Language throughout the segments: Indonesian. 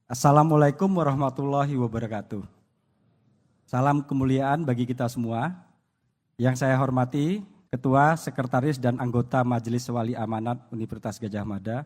Assalamualaikum warahmatullahi wabarakatuh. Salam kemuliaan bagi kita semua. Yang saya hormati Ketua, Sekretaris dan anggota Majelis Wali Amanat Universitas Gadjah Mada,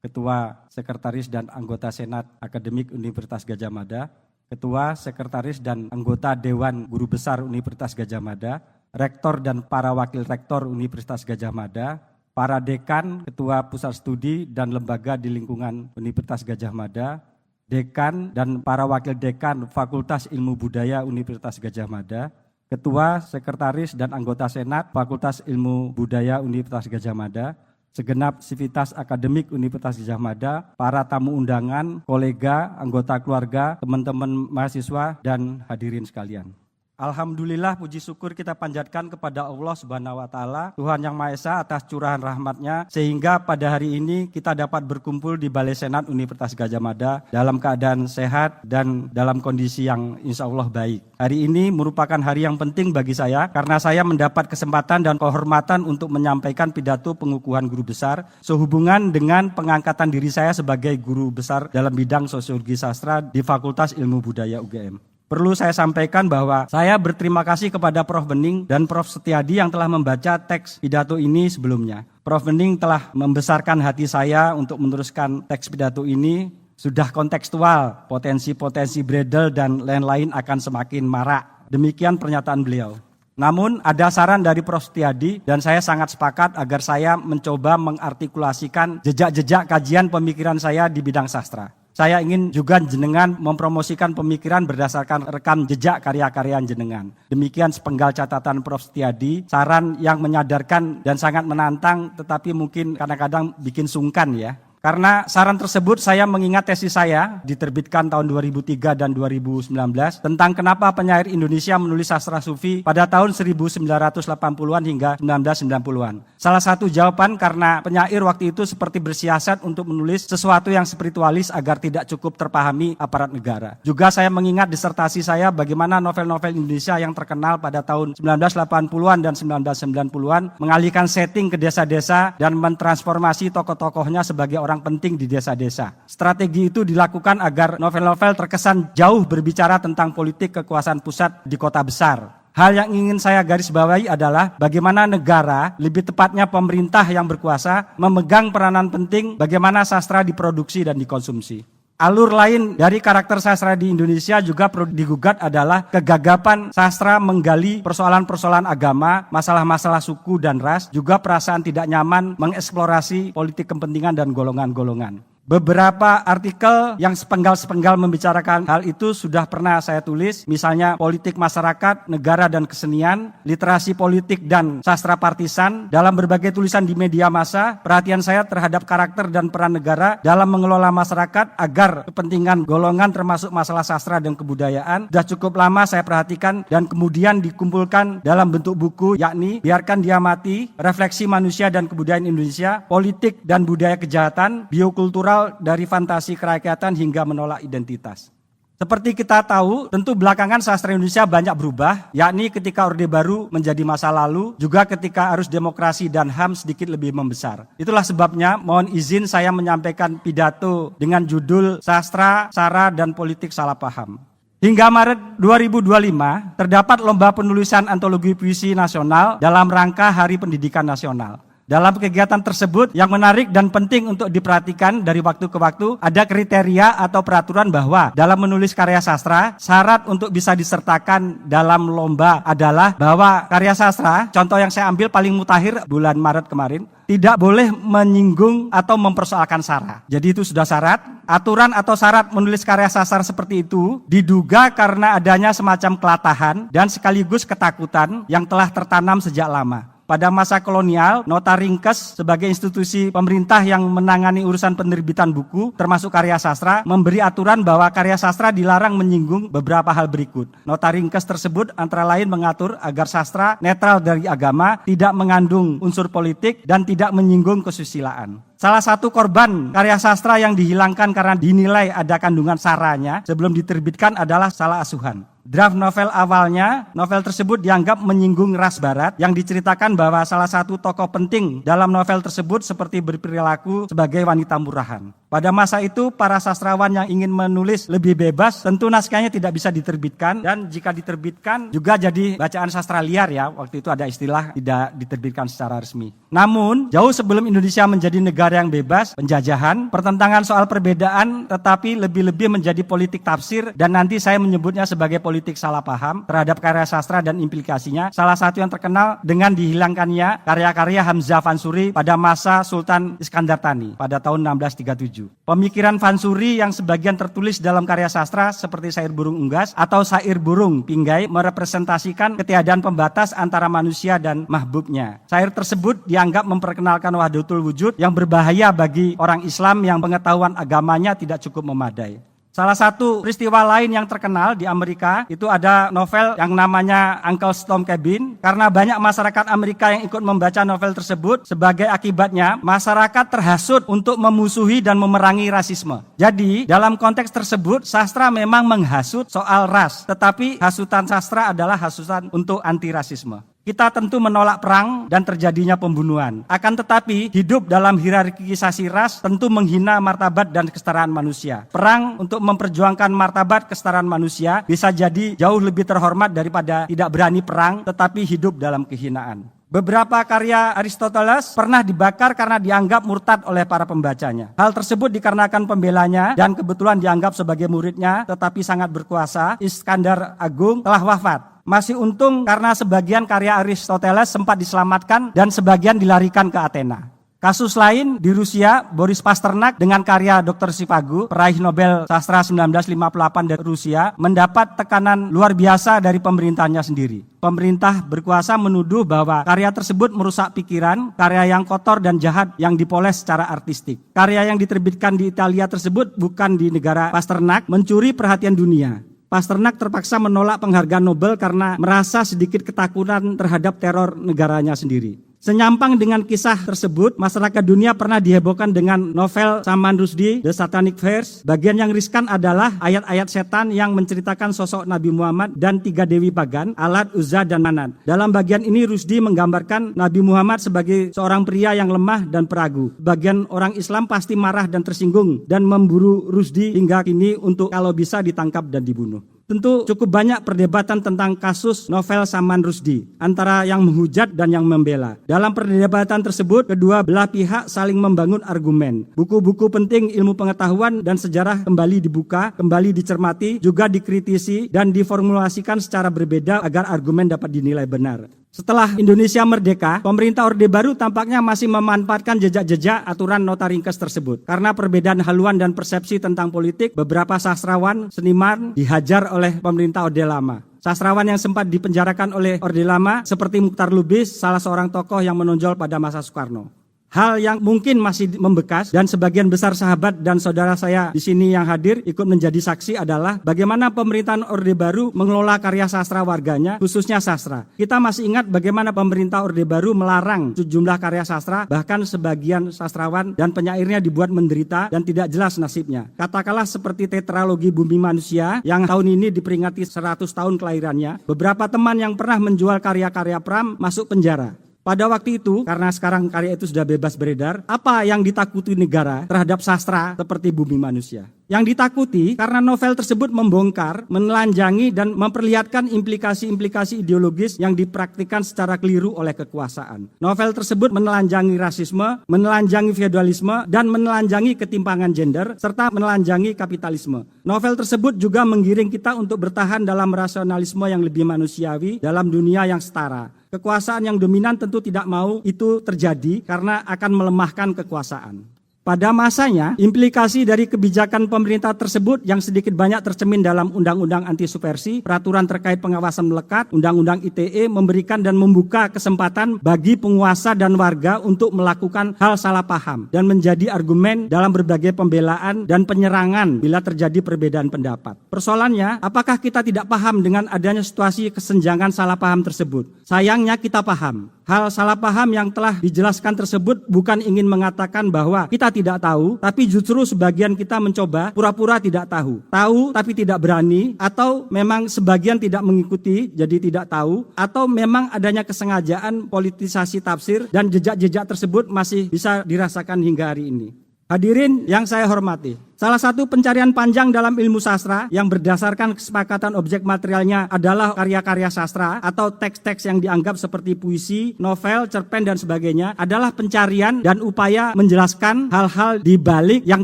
Ketua, Sekretaris dan anggota Senat Akademik Universitas Gadjah Mada, Ketua, Sekretaris dan anggota Dewan Guru Besar Universitas Gadjah Mada, Rektor dan para Wakil Rektor Universitas Gadjah Mada, para Dekan, Ketua Pusat Studi dan Lembaga di lingkungan Universitas Gadjah Mada, Dekan dan para Wakil Dekan Fakultas Ilmu Budaya Universitas Gadjah Mada, Ketua, Sekretaris dan anggota Senat Fakultas Ilmu Budaya Universitas Gadjah Mada, segenap sivitas akademik Universitas Gadjah Mada, para tamu undangan, kolega, anggota keluarga, teman-teman mahasiswa, dan hadirin sekalian. Alhamdulillah, puji syukur kita panjatkan kepada Allah Subhanahu wa Ta'ala, Tuhan Yang Maha Esa, atas curahan rahmat-Nya, sehingga pada hari ini kita dapat berkumpul di Balai Senat Universitas Gadjah Mada dalam keadaan sehat dan dalam kondisi yang insya Allah baik. Hari ini merupakan hari yang penting bagi saya karena saya mendapat kesempatan dan kehormatan untuk menyampaikan pidato pengukuhan guru besar sehubungan dengan pengangkatan diri saya sebagai guru besar dalam bidang sosiologi sastra di Fakultas Ilmu Budaya UGM. Perlu saya sampaikan bahwa saya berterima kasih kepada Prof. Bening dan Prof. Setiadi yang telah membaca teks pidato ini sebelumnya. Prof. Bening telah membesarkan hati saya untuk meneruskan teks pidato ini. Sudah kontekstual, potensi-potensi Bredel dan lain-lain akan semakin marak. Demikian pernyataan beliau. Namun ada saran dari Prof. Setiadi dan saya sangat sepakat agar saya mencoba mengartikulasikan jejak-jejak kajian pemikiran saya di bidang sastra. Saya ingin juga jenengan mempromosikan pemikiran berdasarkan rekam jejak karya-karya jenengan. Demikian sepenggal catatan Prof. Setiadi, saran yang menyadarkan dan sangat menantang tetapi mungkin kadang-kadang bikin sungkan ya. Karena saran tersebut saya mengingat tesis saya diterbitkan tahun 2003 dan 2019 tentang kenapa penyair Indonesia menulis sastra sufi pada tahun 1980-an hingga 1990-an. Salah satu jawaban karena penyair waktu itu seperti bersiasat untuk menulis sesuatu yang spiritualis agar tidak cukup terpahami aparat negara. Juga saya mengingat disertasi saya bagaimana novel-novel Indonesia yang terkenal pada tahun 1980-an dan 1990-an mengalihkan setting ke desa-desa dan mentransformasi tokoh-tokohnya sebagai orang penting di desa-desa. Strategi itu dilakukan agar novel-novel terkesan jauh berbicara tentang politik kekuasaan pusat di kota besar. Hal yang ingin saya garis bawahi adalah bagaimana negara, lebih tepatnya pemerintah yang berkuasa, memegang peranan penting bagaimana sastra diproduksi dan dikonsumsi. Alur lain dari karakter sastra di Indonesia juga perlu digugat adalah kegagapan sastra menggali persoalan-persoalan agama, masalah-masalah suku dan ras, juga perasaan tidak nyaman mengeksplorasi politik kepentingan dan golongan-golongan. Beberapa artikel yang sepenggal-sepenggal membicarakan hal itu sudah pernah saya tulis, misalnya politik masyarakat, negara dan kesenian, literasi politik dan sastra partisan. Dalam berbagai tulisan di media massa, perhatian saya terhadap karakter dan peran negara dalam mengelola masyarakat agar kepentingan golongan termasuk masalah sastra dan kebudayaan sudah cukup lama saya perhatikan dan kemudian dikumpulkan dalam bentuk buku, yakni Biarkan Dia Mati, Refleksi Manusia dan Kebudayaan Indonesia, Politik dan Budaya Kejahatan, Biokultural dari fantasi kerakyatan hingga menolak identitas. Seperti kita tahu, tentu belakangan sastra Indonesia banyak berubah, yakni ketika Orde Baru menjadi masa lalu, juga ketika arus demokrasi dan HAM sedikit lebih membesar. Itulah sebabnya mohon izin saya menyampaikan pidato dengan judul Sastra, Sara, dan Politik Salah Paham. Hingga Maret 2025, terdapat lomba penulisan antologi puisi nasional dalam rangka Hari Pendidikan Nasional. Dalam kegiatan tersebut yang menarik dan penting untuk diperhatikan dari waktu ke waktu ada kriteria atau peraturan bahwa dalam menulis karya sastra syarat untuk bisa disertakan dalam lomba adalah bahwa karya sastra, contoh yang saya ambil paling mutakhir bulan Maret kemarin, tidak boleh menyinggung atau mempersoalkan sara. Jadi itu sudah syarat. Aturan atau syarat menulis karya sastra seperti itu diduga karena adanya semacam kelatahan dan sekaligus ketakutan yang telah tertanam sejak lama. Pada masa kolonial, Nota Ringkes sebagai institusi pemerintah yang menangani urusan penerbitan buku, termasuk karya sastra, memberi aturan bahwa karya sastra dilarang menyinggung beberapa hal berikut. Nota Ringkes tersebut antara lain mengatur agar sastra netral dari agama, tidak mengandung unsur politik, dan tidak menyinggung kesusilaan. Salah satu korban karya sastra yang dihilangkan karena dinilai ada kandungan saranya sebelum diterbitkan adalah Salah Asuhan. Draft novel awalnya, novel tersebut dianggap menyinggung ras barat yang diceritakan bahwa salah satu tokoh penting dalam novel tersebut seperti berperilaku sebagai wanita murahan. Pada masa itu, para sastrawan yang ingin menulis lebih bebas, tentu naskahnya tidak bisa diterbitkan, dan jika diterbitkan juga jadi bacaan sastra liar ya. Waktu itu ada istilah tidak diterbitkan secara resmi. Namun, jauh sebelum Indonesia menjadi negara yang bebas, penjajahan, pertentangan soal perbedaan, tetapi lebih-lebih menjadi politik tafsir, dan nanti saya menyebutnya sebagai politik salah paham terhadap karya sastra dan implikasinya. Salah satu yang terkenal dengan dihilangkannya karya-karya Hamzah Fansuri pada masa Sultan Iskandar Thani pada tahun 1637. Pemikiran Fansuri yang sebagian tertulis dalam karya sastra seperti Syair Burung Unggas atau Syair Burung Pinggai merepresentasikan ketiadaan pembatas antara manusia dan mahbubnya. Syair tersebut dianggap memperkenalkan wahdatul wujud yang berbahaya bagi orang Islam yang pengetahuan agamanya tidak cukup memadai. Salah satu peristiwa lain yang terkenal di Amerika itu ada novel yang namanya Uncle Tom Cabin. Karena banyak masyarakat Amerika yang ikut membaca novel tersebut, sebagai akibatnya masyarakat terhasut untuk memusuhi dan memerangi rasisme. Jadi dalam konteks tersebut sastra memang menghasut soal ras, tetapi hasutan sastra adalah hasutan untuk anti rasisme. Kita tentu menolak perang dan terjadinya pembunuhan. Akan tetapi, hidup dalam hierarkisasi ras tentu menghina martabat dan kesetaraan manusia. Perang untuk memperjuangkan martabat kesetaraan manusia bisa jadi jauh lebih terhormat daripada tidak berani perang tetapi hidup dalam kehinaan. Beberapa karya Aristoteles pernah dibakar karena dianggap murtad oleh para pembacanya. Hal tersebut dikarenakan pembelanya dan kebetulan dianggap sebagai muridnya tetapi sangat berkuasa, Iskandar Agung telah wafat. Masih untung karena sebagian karya Aristoteles sempat diselamatkan dan sebagian dilarikan ke Athena. Kasus lain di Rusia, Boris Pasternak dengan karya Dr. Zhivago, peraih Nobel Sastra 1958 dari Rusia, mendapat tekanan luar biasa dari pemerintahnya sendiri. Pemerintah berkuasa menuduh bahwa karya tersebut merusak pikiran, karya yang kotor dan jahat yang dipoles secara artistik. Karya yang diterbitkan di Italia tersebut bukan di negara Pasternak, mencuri perhatian dunia. Pasternak terpaksa menolak penghargaan Nobel karena merasa sedikit ketakutan terhadap teror negaranya sendiri. Senyampang dengan kisah tersebut, masyarakat dunia pernah dihebohkan dengan novel Salman Rushdie, The Satanic Verse. Bagian yang riskan adalah ayat-ayat setan yang menceritakan sosok Nabi Muhammad dan 3 dewi pagan, Alat, Uzza, dan Manat. Dalam bagian ini Rushdie menggambarkan Nabi Muhammad sebagai seorang pria yang lemah dan peragu. Bagian orang Islam pasti marah dan tersinggung dan memburu Rushdie hingga kini untuk kalau bisa ditangkap dan dibunuh. Tentu cukup banyak perdebatan tentang kasus novel Salman Rushdie antara yang menghujat dan yang membela. Dalam perdebatan tersebut, kedua belah pihak saling membangun argumen. Buku-buku penting ilmu pengetahuan dan sejarah kembali dibuka, kembali dicermati, juga dikritisi dan diformulasikan secara berbeda agar argumen dapat dinilai benar. Setelah Indonesia merdeka, pemerintah Orde Baru tampaknya masih memanfaatkan jejak-jejak aturan nota ringkes tersebut. Karena perbedaan haluan dan persepsi tentang politik, beberapa sastrawan, seniman dihajar oleh pemerintah Orde Lama. Sastrawan yang sempat dipenjarakan oleh Orde Lama seperti Mukhtar Lubis, salah seorang tokoh yang menonjol pada masa Soekarno. Hal yang mungkin masih membekas dan sebagian besar sahabat dan saudara saya di sini yang hadir ikut menjadi saksi adalah bagaimana pemerintahan Orde Baru mengelola karya sastra warganya, khususnya sastra. Kita masih ingat bagaimana pemerintah Orde Baru melarang sejumlah karya sastra, bahkan sebagian sastrawan dan penyairnya dibuat menderita dan tidak jelas nasibnya. Katakanlah seperti tetralogi Bumi Manusia yang tahun ini diperingati 100 tahun kelahirannya. Beberapa teman yang pernah menjual karya-karya Pram masuk penjara. Pada waktu itu, karena sekarang karya itu sudah bebas beredar, apa yang ditakuti negara terhadap sastra seperti Bumi Manusia? Yang ditakuti karena novel tersebut membongkar, menelanjangi, dan memperlihatkan implikasi-implikasi ideologis yang dipraktikkan secara keliru oleh kekuasaan. Novel tersebut menelanjangi rasisme, menelanjangi feodalisme, dan menelanjangi ketimpangan gender, serta menelanjangi kapitalisme. Novel tersebut juga menggiring kita untuk bertahan dalam rasionalisme yang lebih manusiawi dalam dunia yang setara. Kekuasaan yang dominan tentu tidak mau itu terjadi karena akan melemahkan kekuasaan. Pada masanya, implikasi dari kebijakan pemerintah tersebut yang sedikit banyak tercermin dalam Undang-Undang Anti Subversi, peraturan terkait pengawasan melekat, Undang-Undang ITE memberikan dan membuka kesempatan bagi penguasa dan warga untuk melakukan hal salah paham dan menjadi argumen dalam berbagai pembelaan dan penyerangan bila terjadi perbedaan pendapat. Persoalannya, apakah kita tidak paham dengan adanya situasi kesenjangan salah paham tersebut? Sayangnya kita paham. Hal salah paham yang telah dijelaskan tersebut bukan ingin mengatakan bahwa kita tidak tahu, tapi justru sebagian kita mencoba pura-pura tidak tahu. Tahu tapi tidak berani, atau memang sebagian tidak mengikuti jadi tidak tahu, atau memang adanya kesengajaan politisasi tafsir dan jejak-jejak tersebut masih bisa dirasakan hingga hari ini. Hadirin yang saya hormati, salah satu pencarian panjang dalam ilmu sastra yang berdasarkan kesepakatan objek materialnya adalah karya-karya sastra atau teks-teks yang dianggap seperti puisi, novel, cerpen, dan sebagainya adalah pencarian dan upaya menjelaskan hal-hal di balik yang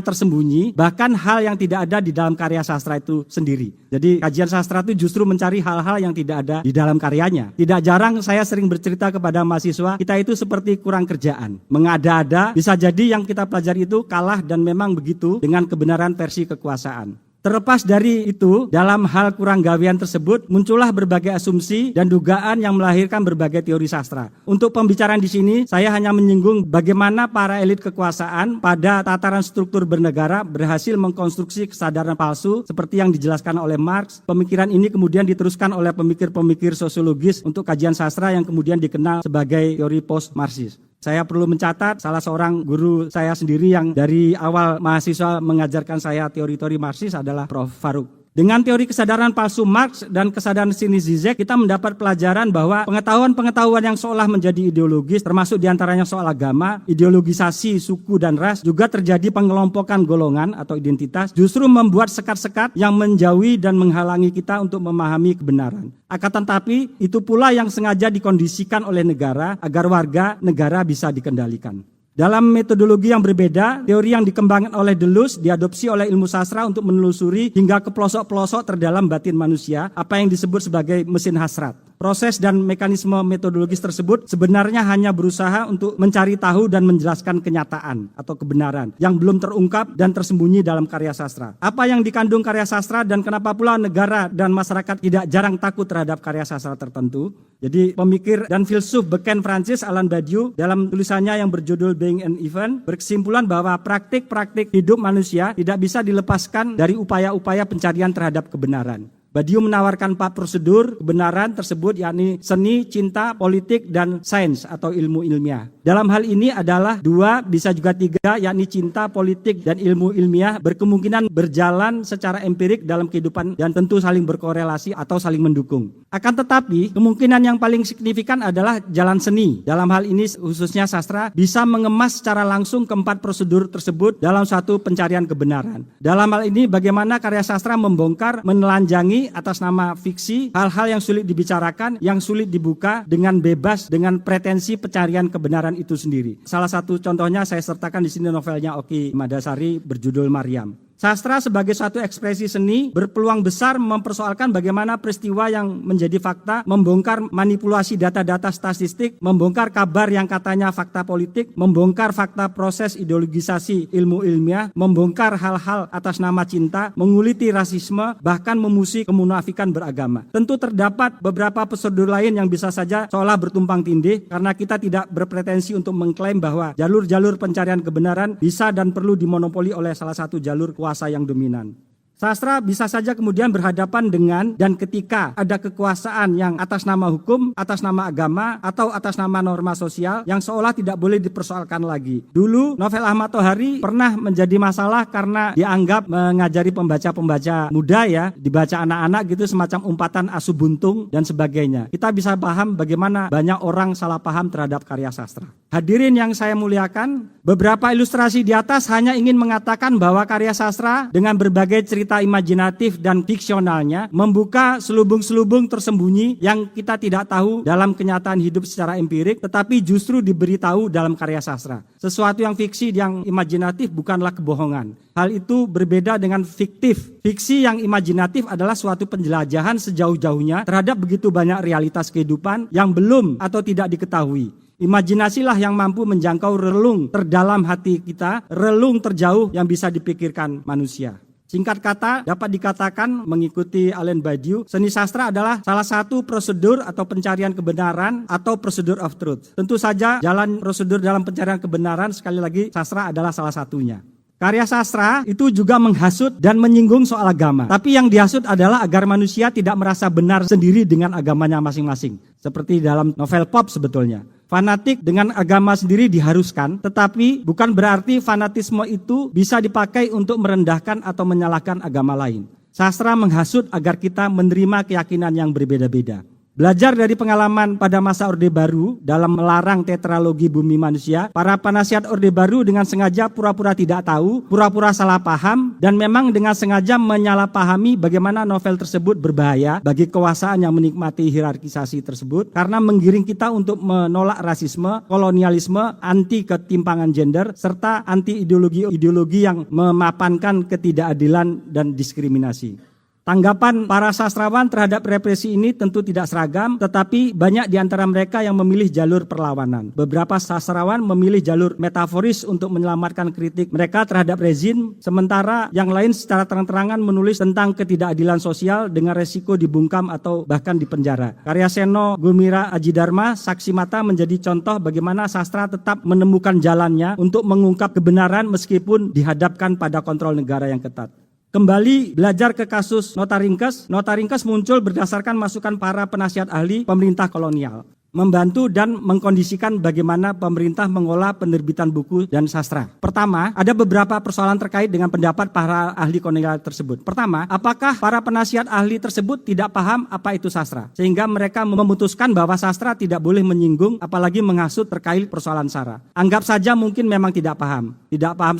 tersembunyi, bahkan hal yang tidak ada di dalam karya sastra itu sendiri. Jadi kajian sastra itu justru mencari hal-hal yang tidak ada di dalam karyanya. Tidak jarang saya sering bercerita kepada mahasiswa, kita itu seperti kurang kerjaan. Mengada-ada, bisa jadi yang kita pelajari itu kalah dan memang begitu dengan kebenaran versi kekuasaan. Terlepas dari itu, dalam hal kurang gawean tersebut muncullah berbagai asumsi dan dugaan yang melahirkan berbagai teori sastra. Untuk pembicaraan di sini, saya hanya menyinggung bagaimana para elit kekuasaan pada tataran struktur bernegara berhasil mengkonstruksi kesadaran palsu seperti yang dijelaskan oleh Marx. Pemikiran ini kemudian diteruskan oleh pemikir-pemikir sosiologis untuk kajian sastra yang kemudian dikenal sebagai teori post-Marxis. Saya perlu mencatat salah seorang guru saya sendiri yang dari awal mahasiswa mengajarkan saya teori-teori Marxis adalah Prof. Faruk. Dengan teori kesadaran palsu Marx dan kesadaran sinis Zizek, kita mendapat pelajaran bahwa pengetahuan-pengetahuan yang seolah menjadi ideologis, termasuk diantaranya soal agama, ideologisasi suku dan ras, juga terjadi pengelompokan golongan atau identitas, justru membuat sekat-sekat yang menjauhi dan menghalangi kita untuk memahami kebenaran. Akan tetapi, itu pula yang sengaja dikondisikan oleh negara agar warga negara bisa dikendalikan. Dalam metodologi yang berbeda, teori yang dikembangkan oleh Deleuze diadopsi oleh ilmu sastra untuk menelusuri hingga ke pelosok-pelosok terdalam batin manusia, apa yang disebut sebagai mesin hasrat. Proses dan mekanisme metodologis tersebut sebenarnya hanya berusaha untuk mencari tahu dan menjelaskan kenyataan atau kebenaran yang belum terungkap dan tersembunyi dalam karya sastra. Apa yang dikandung karya sastra dan kenapa pula negara dan masyarakat tidak jarang takut terhadap karya sastra tertentu? Jadi pemikir dan filsuf beken Prancis Alain Badiou dalam tulisannya yang berjudul Being an Event berkesimpulan bahwa praktik-praktik hidup manusia tidak bisa dilepaskan dari upaya-upaya pencarian terhadap kebenaran. Badiou menawarkan 4 prosedur kebenaran tersebut, yakni seni, cinta, politik, dan sains atau ilmu ilmiah. Dalam hal ini adalah 2, bisa juga 3, yakni cinta, politik, dan ilmu ilmiah berkemungkinan berjalan secara empirik dalam kehidupan dan tentu saling berkorelasi atau saling mendukung. Akan tetapi, kemungkinan yang paling signifikan adalah jalan seni. Dalam hal ini khususnya sastra bisa mengemas secara langsung keempat prosedur tersebut dalam satu pencarian kebenaran. Dalam hal ini bagaimana karya sastra membongkar, menelanjangi atas nama fiksi hal-hal yang sulit dibicarakan, yang sulit dibuka dengan bebas dengan pretensi pencarian kebenaran itu sendiri. Salah satu contohnya saya sertakan di sini novelnya Oki Madasari berjudul Maryam. Sastra sebagai suatu ekspresi seni berpeluang besar mempersoalkan bagaimana peristiwa yang menjadi fakta, membongkar manipulasi data-data statistik, membongkar kabar yang katanya fakta politik, membongkar fakta proses ideologisasi ilmu ilmiah, membongkar hal-hal atas nama cinta, menguliti rasisme, bahkan memusi kemunafikan beragama. Tentu terdapat beberapa prosedur lain yang bisa saja seolah bertumpang tindih karena kita tidak berpretensi untuk mengklaim bahwa jalur-jalur pencarian kebenaran bisa dan perlu dimonopoli oleh salah satu jalur kuasa yang dominan. Sastra bisa saja kemudian berhadapan dengan dan ketika ada kekuasaan yang atas nama hukum, atas nama agama, atau atas nama norma sosial yang seolah tidak boleh dipersoalkan lagi. Dulu novel Ahmad Tohari pernah menjadi masalah karena dianggap mengajari pembaca-pembaca muda ya, dibaca anak-anak gitu semacam umpatan asu buntung dan sebagainya. Kita bisa paham bagaimana banyak orang salah paham terhadap karya sastra. Hadirin yang saya muliakan, beberapa ilustrasi di atas hanya ingin mengatakan bahwa karya sastra dengan berbagai cerita imajinatif dan fiksionalnya membuka selubung-selubung tersembunyi yang kita tidak tahu dalam kenyataan hidup secara empirik, tetapi justru diberitahu dalam karya sastra. Sesuatu yang fiksi, yang imajinatif bukanlah kebohongan. Hal itu berbeda dengan fiktif. Fiksi yang imajinatif adalah suatu penjelajahan sejauh-jauhnya terhadap begitu banyak realitas kehidupan yang belum atau tidak diketahui. Imajinasilah yang mampu menjangkau relung terdalam hati kita, relung terjauh yang bisa dipikirkan manusia. Singkat kata, dapat dikatakan mengikuti Alain Badiou, seni sastra adalah salah satu prosedur atau pencarian kebenaran atau prosedur of truth. Tentu saja jalan prosedur dalam pencarian kebenaran, sekali lagi sastra adalah salah satunya. Karya sastra itu juga menghasut dan menyinggung soal agama. Tapi yang dihasut adalah agar manusia tidak merasa benar sendiri dengan agamanya masing-masing. Seperti dalam novel pop sebetulnya. Fanatik dengan agama sendiri diharuskan, tetapi bukan berarti fanatisme itu bisa dipakai untuk merendahkan atau menyalahkan agama lain. Sastra menghasut agar kita menerima keyakinan yang berbeda-beda. Belajar dari pengalaman pada masa Orde Baru dalam melarang tetralogi bumi manusia, para penasihat Orde Baru dengan sengaja pura-pura tidak tahu, pura-pura salah paham, dan memang dengan sengaja menyalahpahami bagaimana novel tersebut berbahaya bagi kekuasaan yang menikmati hierarkisasi tersebut, karena menggiring kita untuk menolak rasisme, kolonialisme, anti ketimpangan gender, serta anti ideologi-ideologi yang memapankan ketidakadilan dan diskriminasi. Tanggapan para sastrawan terhadap represi ini tentu tidak seragam, tetapi banyak di antara mereka yang memilih jalur perlawanan. Beberapa sastrawan memilih jalur metaforis untuk menyelamatkan kritik mereka terhadap rezim, sementara yang lain secara terang-terangan menulis tentang ketidakadilan sosial dengan resiko dibungkam atau bahkan dipenjara. Karya Seno Gumira Ajidharma, Saksi Mata, menjadi contoh bagaimana sastra tetap menemukan jalannya untuk mengungkap kebenaran meskipun dihadapkan pada kontrol negara yang ketat. Kembali belajar ke kasus Nota Ringkes. Nota Ringkes muncul berdasarkan masukan para penasihat ahli pemerintah kolonial, membantu dan mengkondisikan bagaimana pemerintah mengolah penerbitan buku dan sastra. Pertama, ada beberapa persoalan terkait dengan pendapat para ahli kolonial tersebut. Pertama, apakah para penasihat ahli tersebut tidak paham apa itu sastra, sehingga mereka memutuskan bahwa sastra tidak boleh menyinggung apalagi menghasut terkait persoalan sara. Anggap saja mungkin memang tidak paham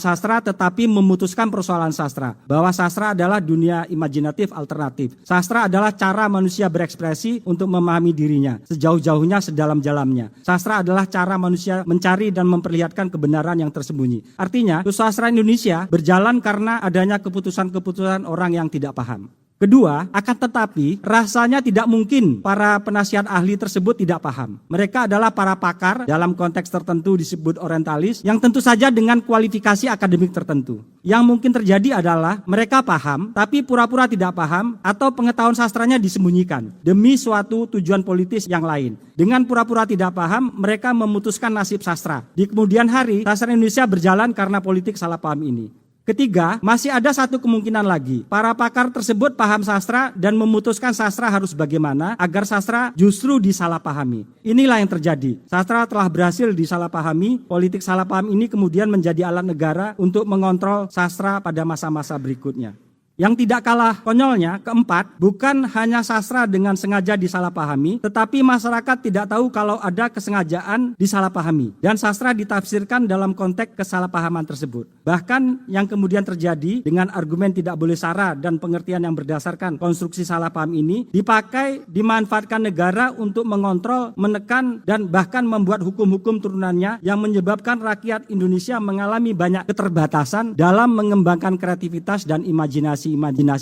sastra, tetapi memutuskan persoalan sastra, bahwa sastra adalah dunia imajinatif alternatif. Sastra adalah cara manusia berekspresi untuk memahami dirinya sejauh-jauhnya, sedalam-dalamnya. Sastra adalah cara manusia mencari dan memperlihatkan kebenaran yang tersembunyi. Artinya, sastra Indonesia berjalan karena adanya keputusan-keputusan orang yang tidak paham. Kedua, akan tetapi rasanya tidak mungkin para penasihat ahli tersebut tidak paham. Mereka adalah para pakar, dalam konteks tertentu disebut orientalis, yang tentu saja dengan kualifikasi akademik tertentu. Yang mungkin terjadi adalah mereka paham, tapi pura-pura tidak paham, atau pengetahuan sastranya disembunyikan demi suatu tujuan politis yang lain. Dengan pura-pura tidak paham, mereka memutuskan nasib sastra. Di kemudian hari, sastra Indonesia berjalan karena politik salah paham ini. Ketiga, masih ada satu kemungkinan lagi. Para pakar tersebut paham sastra dan memutuskan sastra harus bagaimana agar sastra justru disalahpahami. Inilah yang terjadi. Sastra telah berhasil disalahpahami, politik salah paham ini kemudian menjadi alat negara untuk mengontrol sastra pada masa-masa berikutnya. Yang tidak kalah konyolnya, keempat, bukan hanya sastra dengan sengaja disalahpahami, tetapi masyarakat tidak tahu kalau ada kesengajaan disalahpahami, dan sastra ditafsirkan dalam konteks kesalahpahaman tersebut. Bahkan yang kemudian terjadi dengan argumen tidak boleh sara dan pengertian yang berdasarkan konstruksi salah paham ini dimanfaatkan negara untuk mengontrol, menekan, dan bahkan membuat hukum-hukum turunannya yang menyebabkan rakyat Indonesia mengalami banyak keterbatasan dalam mengembangkan kreativitas dan imajinasi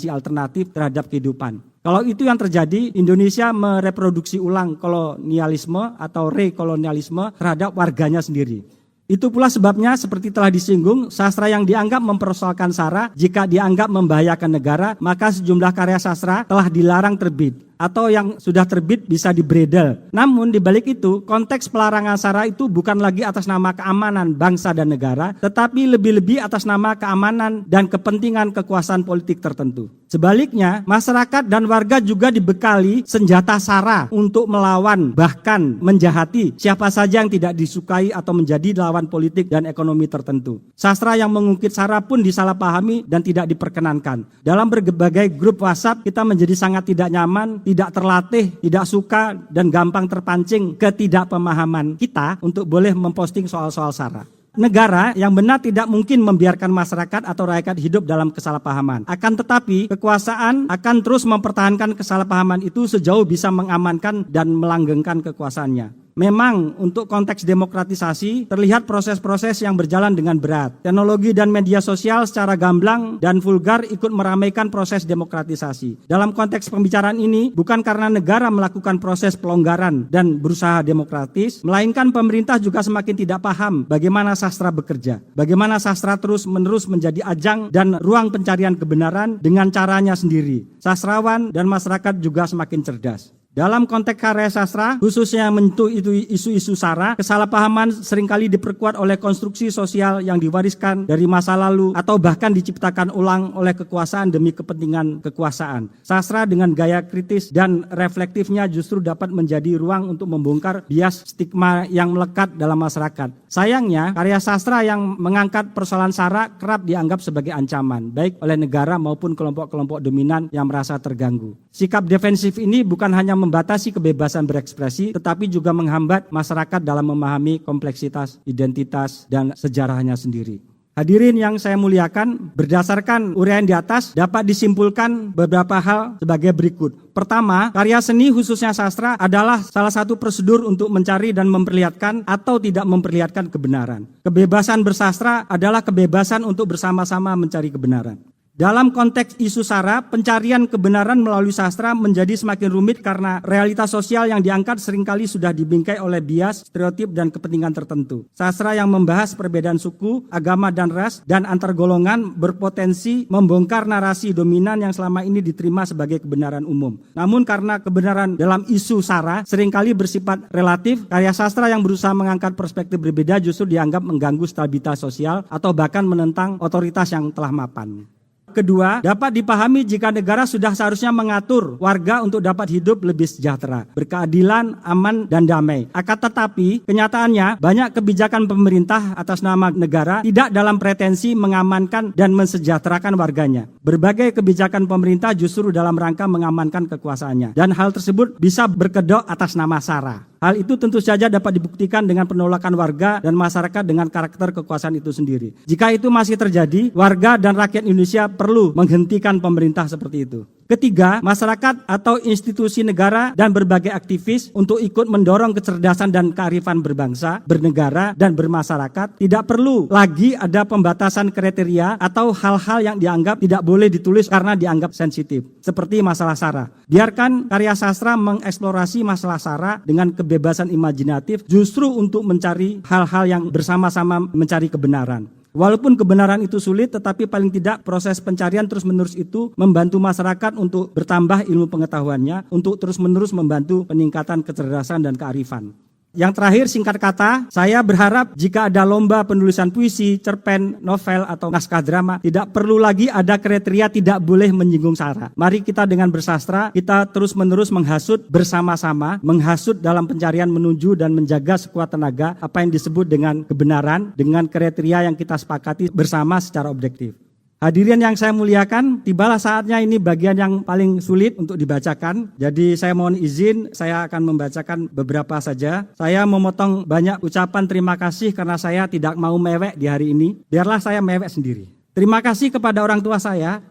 alternatif terhadap kehidupan. Kalau itu yang terjadi, Indonesia mereproduksi ulang kolonialisme atau rekolonialisme terhadap warganya sendiri. Itu pula sebabnya seperti telah disinggung, sastra yang dianggap mempersoalkan sara, jika dianggap membahayakan negara, maka sejumlah karya sastra telah dilarang terbit, atau yang sudah terbit bisa dibredel. Namun di balik itu, konteks pelarangan sara itu bukan lagi atas nama keamanan bangsa dan negara, tetapi lebih-lebih atas nama keamanan dan kepentingan kekuasaan politik tertentu. Sebaliknya, masyarakat dan warga juga dibekali senjata sara untuk melawan, bahkan menjahati siapa saja yang tidak disukai atau menjadi lawan politik dan ekonomi tertentu. Sastra yang mengungkit sara pun disalahpahami dan tidak diperkenankan. Dalam berbagai grup WhatsApp, kita menjadi sangat tidak nyaman, tidak terlatih, tidak suka, dan gampang terpancing ketidakpemahaman kita untuk boleh memposting soal-soal sara. Negara yang benar tidak mungkin membiarkan masyarakat atau rakyat hidup dalam kesalahpahaman. Akan tetapi, kekuasaan akan terus mempertahankan kesalahpahaman itu sejauh bisa mengamankan dan melanggengkan kekuasaannya. Memang untuk konteks demokratisasi terlihat proses-proses yang berjalan dengan berat. Teknologi dan media sosial secara gamblang dan vulgar ikut meramaikan proses demokratisasi. Dalam konteks pembicaraan ini bukan karena negara melakukan proses pelonggaran dan berusaha demokratis, melainkan pemerintah juga semakin tidak paham bagaimana sastra bekerja. Bagaimana sastra terus-menerus menjadi ajang dan ruang pencarian kebenaran dengan caranya sendiri. Sastrawan dan masyarakat juga semakin cerdas. Dalam konteks karya sastra, khususnya menyentuh isu-isu sara, kesalahpahaman seringkali diperkuat oleh konstruksi sosial yang diwariskan dari masa lalu atau bahkan diciptakan ulang oleh kekuasaan demi kepentingan kekuasaan. Sastra dengan gaya kritis dan reflektifnya justru dapat menjadi ruang untuk membongkar bias stigma yang melekat dalam masyarakat. Sayangnya, karya sastra yang mengangkat persoalan SARA kerap dianggap sebagai ancaman, baik oleh negara maupun kelompok-kelompok dominan yang merasa terganggu. Sikap defensif ini bukan hanya membatasi kebebasan berekspresi, tetapi juga menghambat masyarakat dalam memahami kompleksitas, identitas, dan sejarahnya sendiri. Hadirin yang saya muliakan, berdasarkan uraian di atas dapat disimpulkan beberapa hal sebagai berikut. Pertama, karya seni khususnya sastra adalah salah satu prosedur untuk mencari dan memperlihatkan atau tidak memperlihatkan kebenaran. Kebebasan bersastra adalah kebebasan untuk bersama-sama mencari kebenaran. Dalam konteks isu SARA, pencarian kebenaran melalui sastra menjadi semakin rumit karena realitas sosial yang diangkat seringkali sudah dibingkai oleh bias, stereotip, dan kepentingan tertentu. Sastra yang membahas perbedaan suku, agama, dan ras, dan antar golongan berpotensi membongkar narasi dominan yang selama ini diterima sebagai kebenaran umum. Namun karena kebenaran dalam isu SARA seringkali bersifat relatif, karya sastra yang berusaha mengangkat perspektif berbeda justru dianggap mengganggu stabilitas sosial atau bahkan menentang otoritas yang telah mapan. Kedua, dapat dipahami jika negara sudah seharusnya mengatur warga untuk dapat hidup lebih sejahtera, berkeadilan, aman, dan damai. Akan tetapi, kenyataannya banyak kebijakan pemerintah atas nama negara tidak dalam pretensi mengamankan dan mensejahterakan warganya. Berbagai kebijakan pemerintah justru dalam rangka mengamankan kekuasaannya. Dan hal tersebut bisa berkedok atas nama SARA. Hal itu tentu saja dapat dibuktikan dengan penolakan warga dan masyarakat dengan karakter kekuasaan itu sendiri. Jika itu masih terjadi, warga dan rakyat Indonesia perlu menghentikan pemerintah seperti itu. Ketiga, masyarakat atau institusi negara dan berbagai aktivis untuk ikut mendorong kecerdasan dan kearifan berbangsa, bernegara, dan bermasyarakat. Tidak perlu lagi ada pembatasan kriteria atau hal-hal yang dianggap tidak boleh ditulis karena dianggap sensitif, seperti masalah SARA. Biarkan karya sastra mengeksplorasi masalah SARA dengan kebebasan imajinatif justru untuk mencari hal-hal yang bersama-sama mencari kebenaran. Walaupun kebenaran itu sulit, tetapi paling tidak proses pencarian terus-menerus itu membantu masyarakat untuk bertambah ilmu pengetahuannya, untuk terus-menerus membantu peningkatan kecerdasan dan kearifan. Yang terakhir, singkat kata, saya berharap jika ada lomba penulisan puisi, cerpen, novel, atau naskah drama, tidak perlu lagi ada kriteria tidak boleh menyinggung SARA. Mari kita dengan bersastra, kita terus-menerus menghasut bersama-sama, menghasut dalam pencarian menuju dan menjaga sekuat tenaga apa yang disebut dengan kebenaran, dengan kriteria yang kita sepakati bersama secara objektif. Hadirin yang saya muliakan, tibalah saatnya ini bagian yang paling sulit untuk dibacakan. Jadi saya mohon izin, saya akan membacakan beberapa saja. Saya memotong banyak ucapan terima kasih karena saya tidak mau mewek di hari ini. Biarlah saya mewek sendiri. Terima kasih kepada orang tua saya,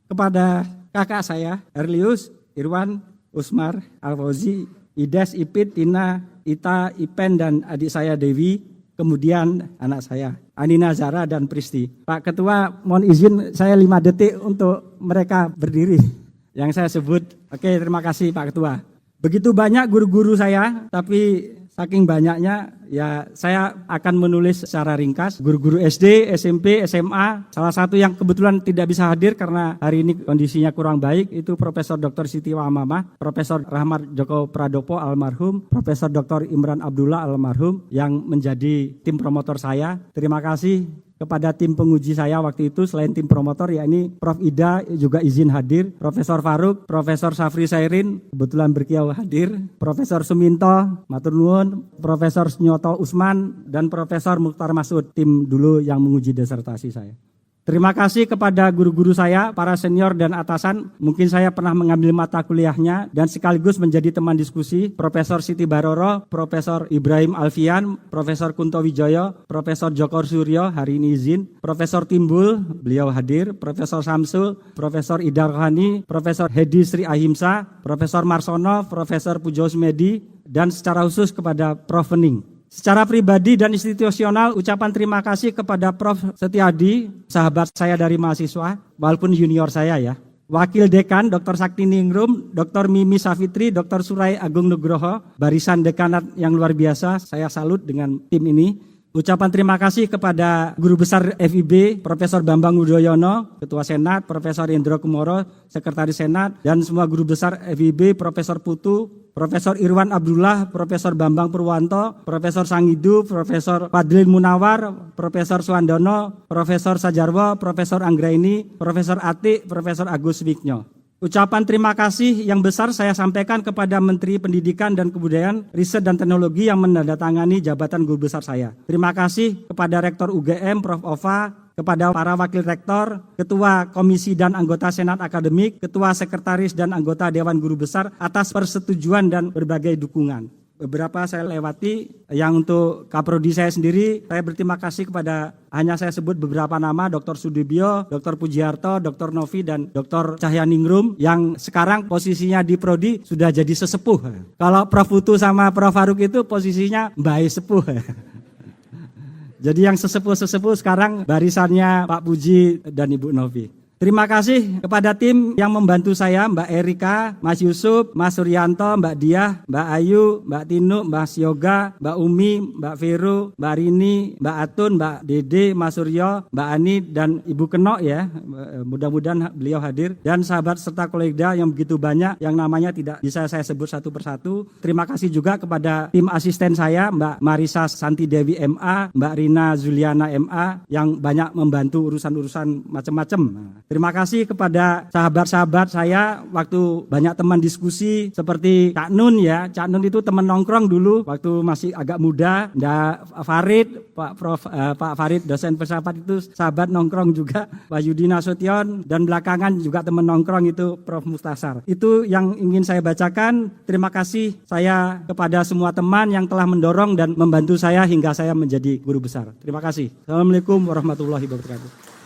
kepada kakak saya, Erlius, Irwan, Usmar, Alfauzi, Ides, Ipit, Tina, Ita, Ipen, dan adik saya Dewi. Kemudian anak saya, Anina, Zara, dan Pristi. Pak Ketua, mohon izin saya 5 detik untuk mereka berdiri. Yang saya sebut, oke, terima kasih Pak Ketua. Begitu banyak guru-guru saya, tapi saking banyaknya, ya saya akan menulis secara ringkas. Guru-guru SD, SMP, SMA, salah satu yang kebetulan tidak bisa hadir karena hari ini kondisinya kurang baik, itu Profesor Dr. Siti Wamamah, Profesor Rahmat Joko Pradopo almarhum, Profesor Dr. Imran Abdullah almarhum yang menjadi tim promotor saya. Terima kasih kepada tim penguji saya waktu itu, selain tim promotor, yakni Prof. Ida juga izin hadir, Profesor Faruk, Profesor Safri Sairin, kebetulan berkiau hadir, Profesor Suminto, matur nuwun, Profesor Nyoto Usman, dan Profesor Mukhtar Masud, tim dulu yang menguji disertasi saya. Terima kasih kepada guru-guru saya, para senior dan atasan. Mungkin saya pernah mengambil mata kuliahnya dan sekaligus menjadi teman diskusi. Profesor Siti Baroro, Profesor Ibrahim Alfian, Profesor Kunto Wijoyo, Profesor Joko Suryo, hari ini izin. Profesor Timbul, beliau hadir. Profesor Samsul, Profesor Ida Rohani, Profesor Hedi Sri Ahimsa, Profesor Marsono, Profesor Pujo Smedi, dan secara khusus kepada Prof. Vening. Secara pribadi dan institusional, ucapan terima kasih kepada Prof. Setiadi, sahabat saya dari mahasiswa, walaupun junior saya ya. Wakil Dekan, Dr. Sakti Ningrum, Dr. Mimi Safitri, Dr. Surai Agung Nugroho, barisan dekanat yang luar biasa, saya salut dengan tim ini. Ucapan terima kasih kepada Guru Besar FIB, Profesor Bambang Udoyono, Ketua Senat, Profesor Indro Kumoro, Sekretaris Senat, dan semua Guru Besar FIB, Profesor Putu, Profesor Irwan Abdullah, Profesor Bambang Purwanto, Profesor Sangidu, Profesor Fadlin Munawar, Profesor Suwandono, Profesor Sajarwo, Profesor Anggraini, Profesor Atik, Profesor Agus Wigno. Ucapan terima kasih yang besar saya sampaikan kepada Menteri Pendidikan dan Kebudayaan, Riset dan Teknologi yang menandatangani jabatan guru besar saya. Terima kasih kepada Rektor UGM, Prof. Ova, kepada para wakil rektor, ketua komisi dan anggota senat akademik, ketua sekretaris dan anggota Dewan Guru Besar atas persetujuan dan berbagai dukungan. Beberapa saya lewati, yang untuk kaprodi saya sendiri, saya berterima kasih kepada, hanya saya sebut beberapa nama, Dr. Sudibyo, Dr. Pujiarto, Dr. Novi, dan Dr. Cahyaningrum, yang sekarang posisinya di prodi sudah jadi sesepuh. Kalau Prof. Putu sama Prof. Faruk itu posisinya Mbak Sepuh. Jadi yang sesepuh-sesepuh sekarang barisannya Pak Puji dan Ibu Novi. Terima kasih kepada tim yang membantu saya, Mbak Erika, Mas Yusuf, Mas Suryanto, Mbak Diah, Mbak Ayu, Mbak Tinu, Mbak Yoga, Mbak Umi, Mbak Vero, Mbak Rini, Mbak Atun, Mbak Dede, Mas Suryo, Mbak Ani, dan Ibu Kenok ya. Mudah-mudahan beliau hadir. Dan sahabat serta kolega yang begitu banyak yang namanya tidak bisa saya sebut satu persatu. Terima kasih juga kepada tim asisten saya, Mbak Marisa Santi Dewi MA, Mbak Rina Zuliana MA, yang banyak membantu urusan-urusan macam-macam. Terima kasih kepada sahabat-sahabat saya waktu banyak teman diskusi seperti Cak Nun ya. Cak Nun itu teman nongkrong dulu waktu masih agak muda. Ndak Farid, Pak Farid dosen filsafat itu sahabat nongkrong juga. Pak Yudi Nasution, dan belakangan juga teman nongkrong itu Prof. Mustasar. Itu yang ingin saya bacakan. Terima kasih saya kepada semua teman yang telah mendorong dan membantu saya hingga saya menjadi guru besar. Terima kasih. Assalamualaikum warahmatullahi wabarakatuh.